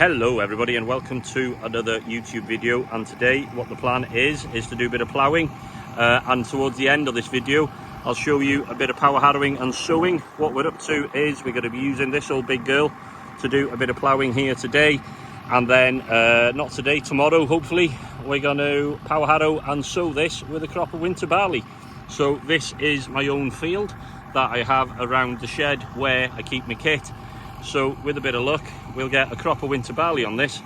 Hello everybody and welcome to another YouTube video, and today what the plan is to do a bit of ploughing and towards the end of this video I'll show you a bit of power harrowing and sowing. What we're up to is we're going to be using this old big girl to do a bit of ploughing here today, and then not today, tomorrow hopefully we're going to power harrow and sow this with a crop of winter barley. So this is my own field that I have around the shed where I keep my kit. So with a bit of luck we'll get a crop of winter barley on this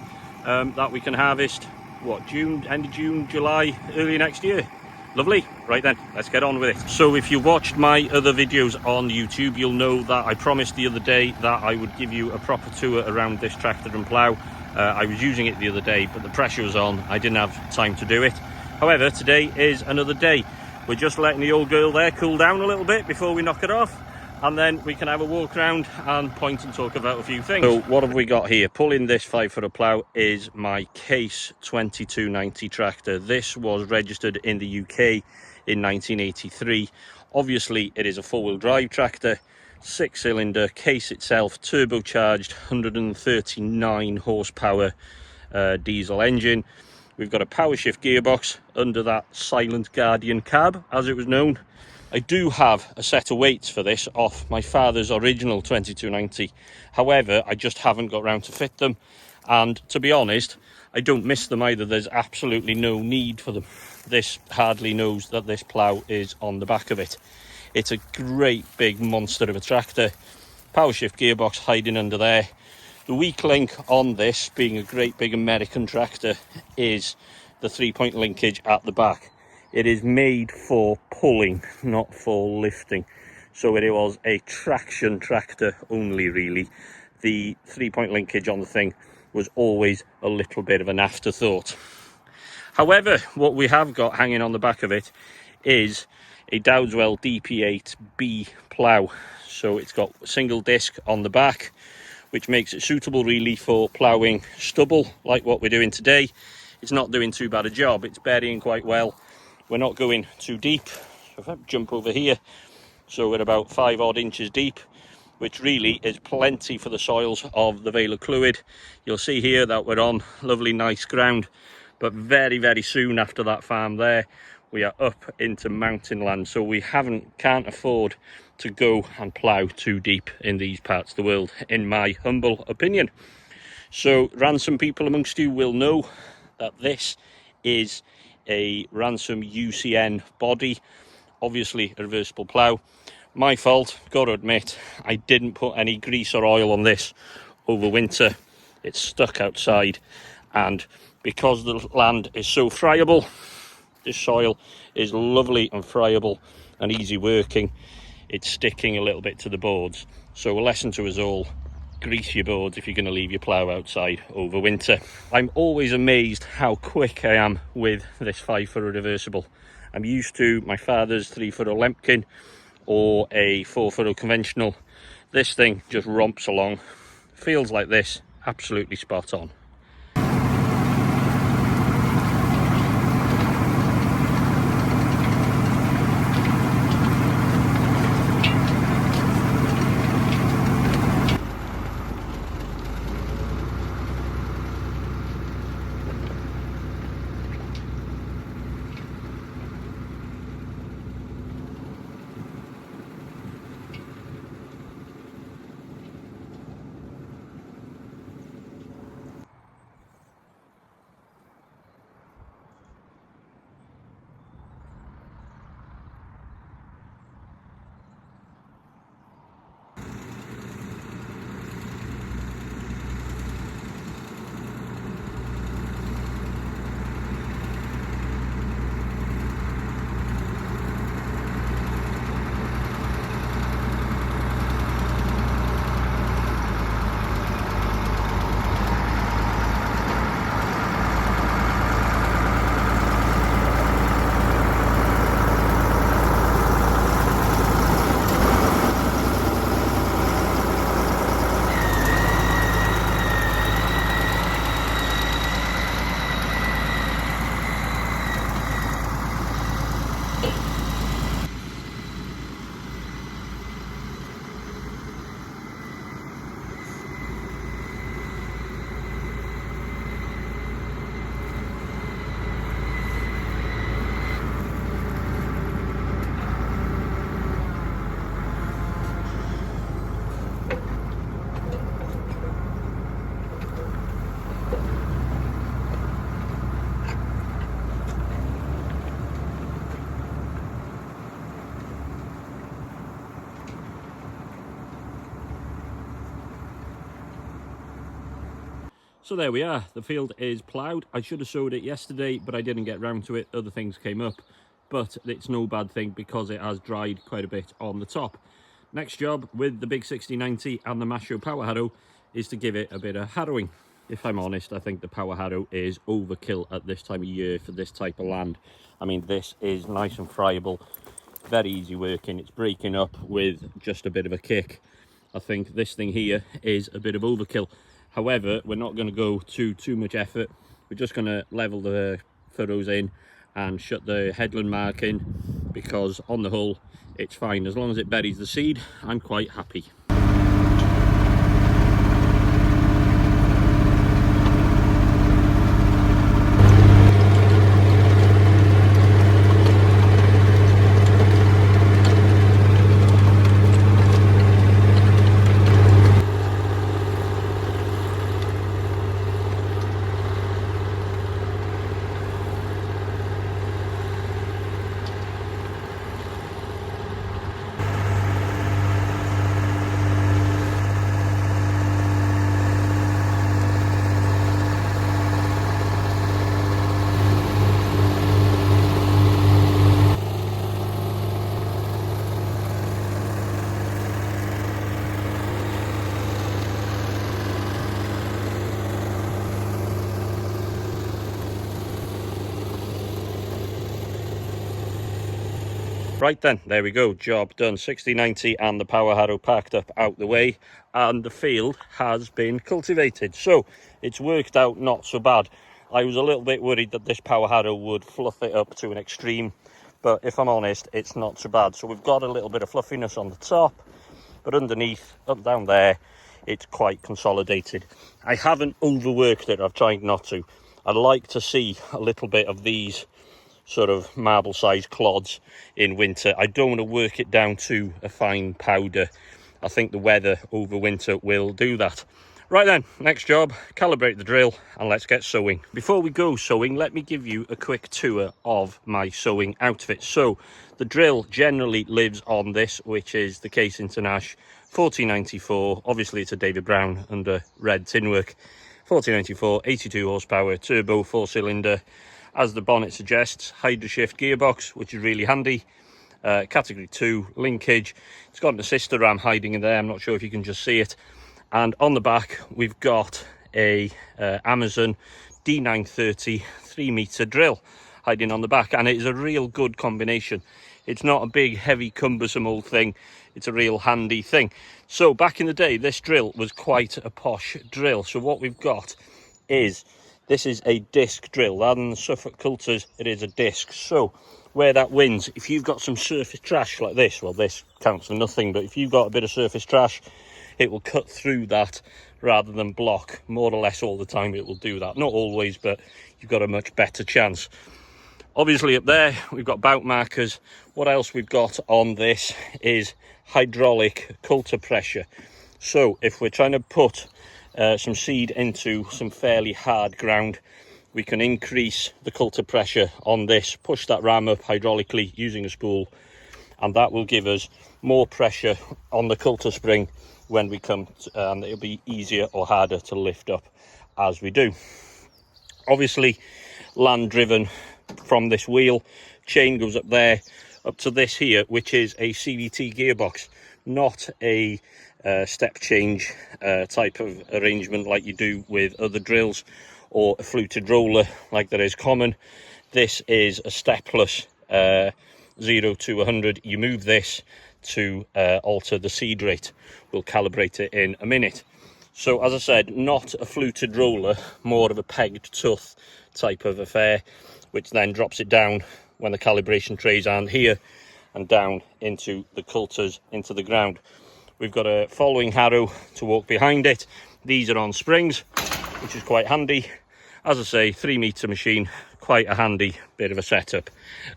that we can harvest end of June, July, early next year. Lovely. Right then, let's get on with it. So if you watched my other videos on YouTube, you'll know that I promised the other day that I would give you a proper tour around this tractor and plough. I was using it the other day but the pressure was on, I didn't have time to do it. However, today is another day. We're just letting the old girl there cool down a little bit before we knock it off, and then we can have a walk around and point and talk about a few things. So what have we got here? Pulling this 5-footer plough is my Case 2290 tractor. This was registered in the UK in 1983. Obviously it is a four-wheel drive tractor, 6-cylinder, Case itself turbocharged, 139 horsepower diesel engine. We've got a power shift gearbox under that silent guardian cab, as it was known. I do have a set of weights for this off my father's original 2290. However, I just haven't got round to fit them. And to be honest, I don't miss them either. There's absolutely no need for them. This hardly knows that this plough is on the back of it. It's a great big monster of a tractor. Power shift gearbox hiding under there. The weak link on this, being a great big American tractor, is the 3-point linkage at the back. It is made for pulling, not for lifting. So it was a traction tractor only, really. The 3-point linkage on the thing was always a little bit of an afterthought. However, what we have got hanging on the back of it is a Dowdeswell DP8B plough. So it's got a single disc on the back, which makes it suitable really for ploughing stubble like what we're doing today. It's not doing too bad a job, it's burying quite well. We're not going too deep. So if I jump over here, so we're about 5 odd inches deep, which really is plenty for the soils of the Vale of Clwyd. You'll see here that we're on lovely nice ground, but very soon after that farm there we are up into mountain land, so we can't afford to go and plough too deep in these parts of the world, in my humble opinion. So Ransom people amongst you will know that this is a Ransom UCN body, obviously a reversible plough. My fault, got to admit, I didn't put any grease or oil on this over winter. It's stuck outside, and because the land is so friable, this soil is lovely and friable and easy working, it's sticking a little bit to the boards. So a lesson to us all: grease your boards if you're going to leave your plough outside over winter. I'm always amazed how quick I am with this 5-footer reversible. I'm used to my father's 3-footer Lempkin or a 4-footer conventional. This thing just romps along, feels like this, absolutely spot on. So there we are, the field is ploughed. I should have sowed it yesterday, but I didn't get round to it. Other things came up, but it's no bad thing because it has dried quite a bit on the top. Next job with the big 6090 and the Masho power harrow is to give it a bit of harrowing. If I'm honest, I think the power harrow is overkill at this time of year for this type of land. I mean, this is nice and friable, very easy working. It's breaking up with just a bit of a kick. I think this thing here is a bit of overkill. However, we're not going to go to too much effort. We're just going to level the furrows in and shut the headland mark in, because on the whole it's fine. As long as it buries the seed, I'm quite happy. Right then, there we go, job done. 6090 and the power harrow packed up out the way, and the field has been cultivated. So it's worked out not so bad. I was a little bit worried that this power harrow would fluff it up to an extreme, but if I'm honest, it's not so bad. So we've got a little bit of fluffiness on the top, but underneath, up down there, it's quite consolidated. I haven't overworked it, I've tried not to. I'd like to see a little bit of these sort of marble sized clods in winter. I don't want to work it down to a fine powder. I think the weather over winter will do that. Right then, next job, calibrate the drill and let's get sowing. Before we go sowing, let me give you a quick tour of my sowing outfit. So the drill generally lives on this, which is the Case Internash 1494. Obviously it's a David Brown under red tin work. 1494, 82 horsepower, turbo, 4-cylinder. As the bonnet suggests, hydro shift gearbox, which is really handy. Category 2 linkage. It's got an assister ram hiding in there. I'm not sure if you can just see it. And on the back, we've got a Amazon D930 3-meter drill hiding on the back, and it is a real good combination. It's not a big, heavy, cumbersome old thing. It's a real handy thing. So back in the day, this drill was quite a posh drill. So what we've got is, this is a disc drill. Rather than the Suffolk Coulters, it is a disc. So where that wins, if you've got some surface trash like this, well, this counts for nothing, but if you've got a bit of surface trash, it will cut through that rather than block. More or less all the time it will do that. Not always, but you've got a much better chance. Obviously up there, we've got bout markers. What else we've got on this is hydraulic coulter pressure. So if we're trying to put some seed into some fairly hard ground, we can increase the coulter pressure on this, push that ram up hydraulically using a spool, and that will give us more pressure on the coulter spring when we come to, and it'll be easier or harder to lift up as we do. Obviously land driven from this wheel, chain goes up there up to this here, which is a CVT gearbox, not a step change type of arrangement like you do with other drills, or a fluted roller like that is common. This is a stepless 0 to 100. You move this to alter the seed rate. We'll calibrate it in a minute. So as I said, not a fluted roller, more of a pegged tooth type of affair, which then drops it down when the calibration trays aren't here and down into the coulters, into the ground. We've got a following harrow to walk behind it. These are on springs, which is quite handy. As I say, 3-meter machine, quite a handy bit of a setup.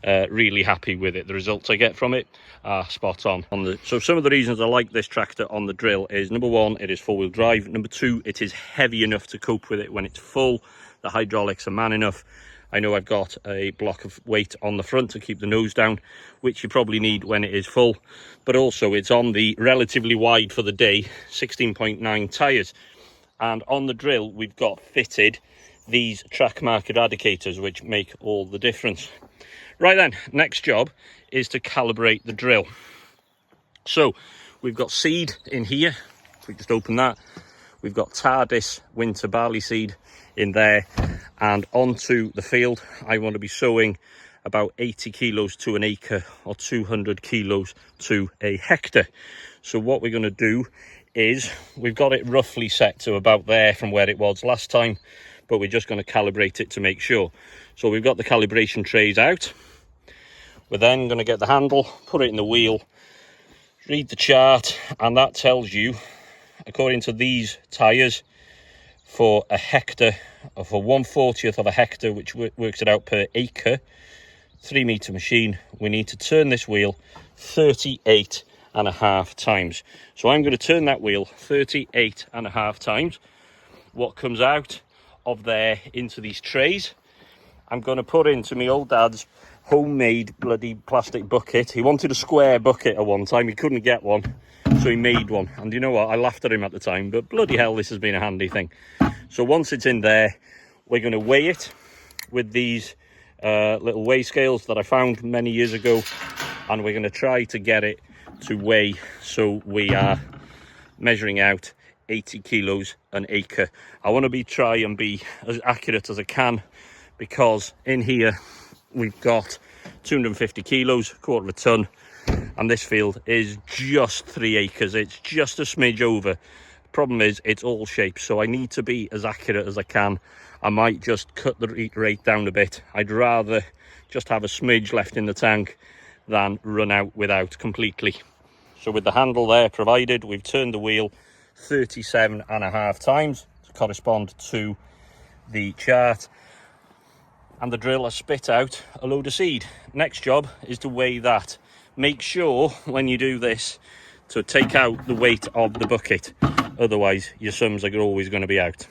Really happy with it. The results I get from it are spot on. So some of the reasons I like this tractor on the drill is, number one, it is 4-wheel drive. Number two, it is heavy enough to cope with it when it's full. The hydraulics are man enough. I know I've got a block of weight on the front to keep the nose down, which you probably need when it is full, but also it's on the relatively wide for the day 16.9 tyres. and on the drill we've got fitted these track mark eradicators, which make all the difference. Right then, next job is to calibrate the drill. So we've got seed in here. If we just open that, we've got TARDIS winter barley seed in there, and onto the field I want to be sowing about 80 kilos to an acre or 200 kilos to a hectare. So what we're going to do is, we've got it roughly set to about there from where it was last time, but we're just going to calibrate it to make sure. So we've got the calibration trays out. We're then going to get the handle, put it in the wheel, read the chart, and that tells you, according to these tyres, for a hectare, or for 1/40th of a hectare, which works it out per acre, 3 metre machine, we need to turn this wheel 38.5 times. So I'm going to turn that wheel 38.5 times. What comes out of there into these trays, I'm going to put into my old dad's homemade bloody plastic bucket. He wanted a square bucket at one time, he couldn't get one, so he made one. And you know what, I laughed at him at the time, but bloody hell, this has been a handy thing. So once it's in there, we're going to weigh it with these little weigh scales that I found many years ago, and we're going to try to get it to weigh so we are measuring out 80 kilos an acre. I want to try and be as accurate as I can, because in here we've got 250 kilos, quarter of a ton, and this field is just 3 acres. It's just a smidge over. The problem is it's all shapes, so I need to be as accurate as I can. I might just cut the rate down a bit. I'd rather just have a smidge left in the tank than run out without completely. So with the handle there provided, we've turned the wheel 37.5 times to correspond to the chart, and the drill has spit out a load of seed. Next job is to weigh that. Make sure when you do this to take out the weight of the bucket, otherwise your sums are always going to be out.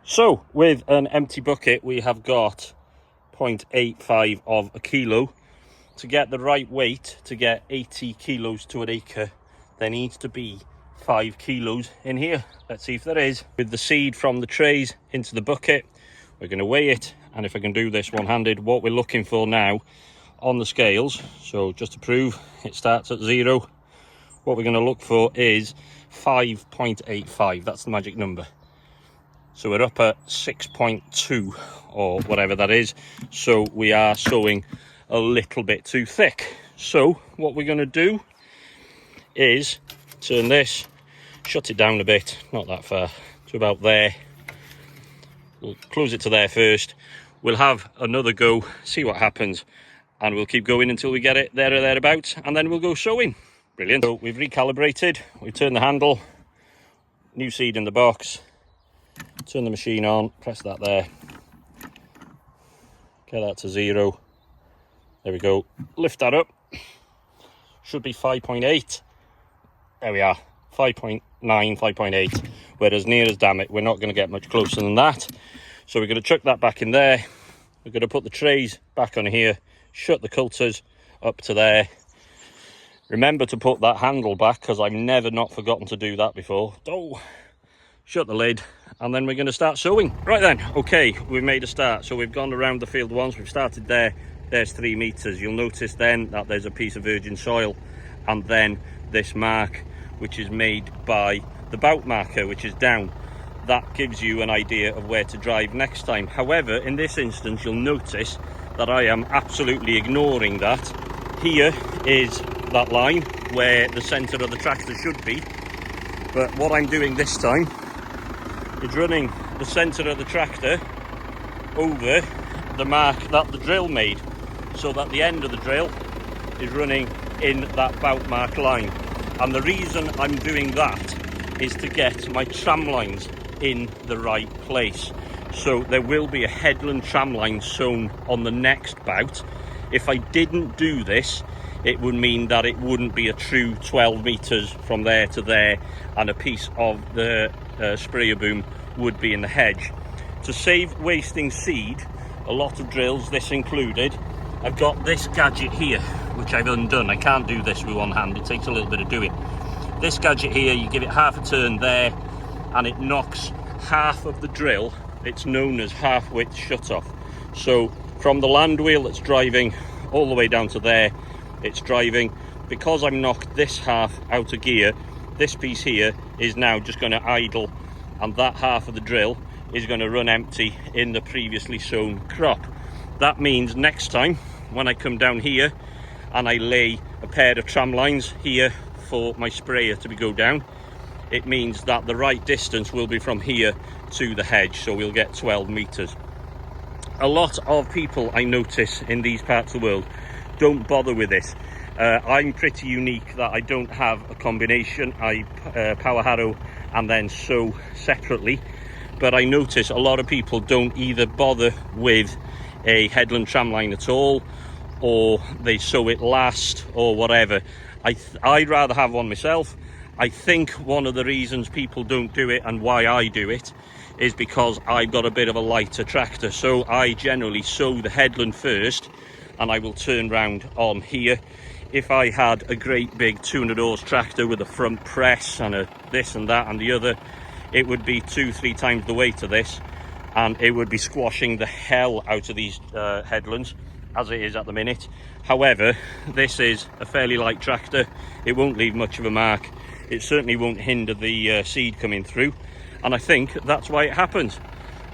So with an empty bucket we have got 0.85 of a kilo. To get the right weight, to get 80 kilos to an acre, there needs to be 5 kilos in here. Let's see if there is. With the seed from the trays into the bucket, we're going to weigh it, and if I can do this one-handed, what we're looking for now on the scales, so just to prove it starts at 0, what we're going to look for is 5.85. that's the magic number. So we're up at 6.2 or whatever that is, so we are sowing a little bit too thick. So what we're going to do is turn this, shut it down a bit, not that far, to about there. We'll close it to there first. We'll have another go, see what happens, and we'll keep going until we get it there or thereabouts, and then we'll go sowing. Brilliant. So we've recalibrated, we've turned the handle, new seed in the box, turn the machine on, press that there, get that to 0. There we go, lift that up, should be 5.8. There we are, 5.9, 5.8. We're as near as damn it, we're not going to get much closer than that. So we're going to chuck that back in there. We're going to put the trays back on here, shut the coulters up to there. Remember to put that handle back, because I've never not forgotten to do that before. Oh, shut the lid, and then we're going to start sowing. Right then, okay, we've made a start. So we've gone around the field once, we've started there. There's 3 meters. You'll notice then that there's a piece of virgin soil, and then this mark, which is made by the bout marker, which is down. That gives you an idea of where to drive next time. However, in this instance, you'll notice that I am absolutely ignoring that. Here is that line where the center of the tractor should be, but what I'm doing this time is running the center of the tractor over the mark that the drill made, so that the end of the drill is running in that bout mark line. And the reason I'm doing that is to get my tram lines in the right place. So there will be a headland tram line sown on the next bout. If I didn't do this, it would mean that it wouldn't be a true 12 meters from there to there, and a piece of the sprayer boom would be in the hedge. To save wasting seed, a lot of drills, this included, I've got this gadget here, which I've undone. I can't do this with one hand, it takes a little bit of doing. This gadget here, you give it half a turn there, and it knocks half of the drill. It's known as half width shut off. So from the land wheel that's driving all the way down to there, it's driving. Because I've knocked this half out of gear, this piece here is now just going to idle, and that half of the drill is going to run empty in the previously sown crop. That means next time when I come down here and I lay a pair of tram lines here for my sprayer to go down, it means that the right distance will be from here to the hedge, so we'll get 12 meters. A lot of people I notice in these parts of the world don't bother with this. I'm pretty unique that I don't have a combination. I power harrow and then sow separately, but I notice a lot of people don't either bother with a headland tramline at all, or they sow it last or whatever. I'd rather have one myself. I think one of the reasons people don't do it and why I do it is because I've got a bit of a lighter tractor, so I generally sow the headland first and I will turn round on here. If I had a great big 200 horse tractor with a front press and a this and that and the other, it would be 2-3 times the weight of this, and it would be squashing the hell out of these headlands as it is at the minute. However, this is a fairly light tractor. It won't leave much of a mark. It certainly won't hinder the seed coming through, and I think that's why it happens.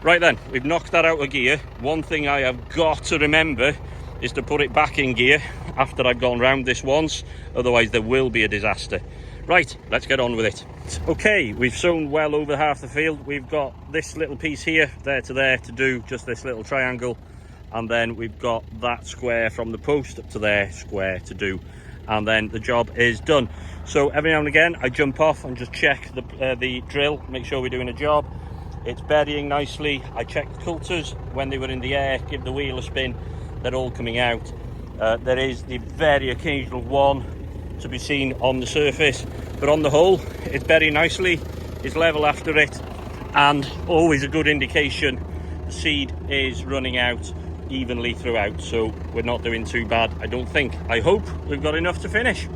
Right then, we've knocked that out of gear. One thing I have got to remember is to put it back in gear after I've gone round this once, otherwise there will be a disaster. Right, let's get on with it. Okay, we've sown well over half the field. We've got this little piece here, there to there, to do just this little triangle, and then we've got that square from the post up to there, square to do, and then the job is done. So every now and again I jump off and just check the drill, make sure we're doing a job. It's burying nicely. I checked the coulters when they were in the air, give the wheel a spin. They're all coming out. There is the very occasional one to be seen on the surface, but on the whole it's very nicely, it's level after it, and always a good indication the seed is running out evenly throughout, so we're not doing too bad, I don't think. I hope we've got enough to finish.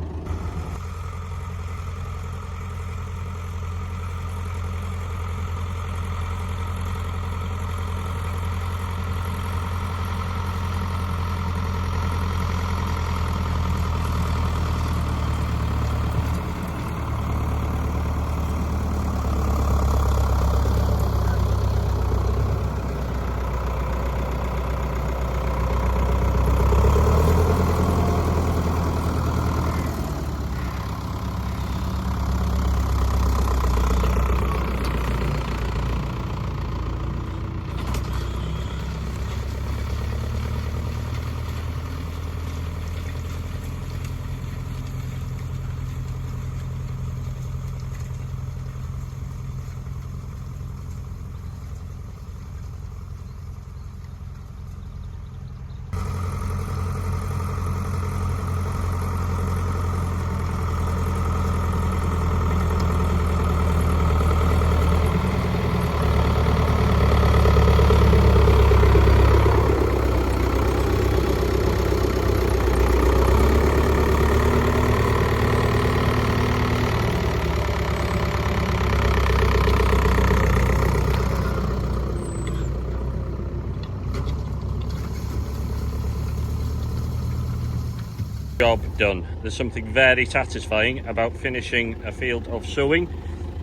Job done. There's something very satisfying about finishing a field of sowing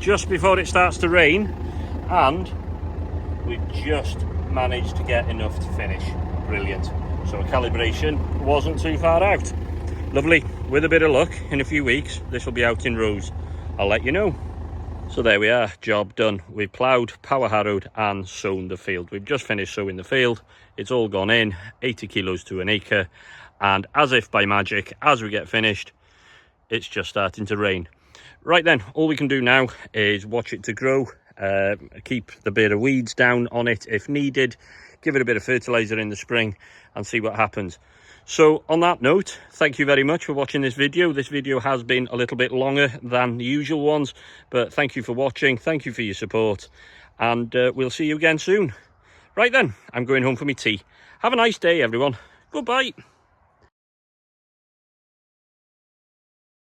just before it starts to rain, and we've just managed to get enough to finish. Brilliant. So a calibration wasn't too far out. Lovely. With a bit of luck, in a few weeks this will be out in rows. I'll let you know. So there we are, job done. We've ploughed, power harrowed and sown the field. We've just finished sowing the field. It's all gone in, 80 kilos to an acre. And as if by magic, as we get finished, it's just starting to rain. Right then, all we can do now is watch it to grow, keep the bit of weeds down on it if needed, give it a bit of fertilizer in the spring and see what happens. So on that note, thank you very much for watching this video. This video has been a little bit longer than the usual ones, but thank you for watching, thank you for your support, and we'll see you again soon. Right then, I'm going home for my tea. Have a nice day, everyone. Goodbye.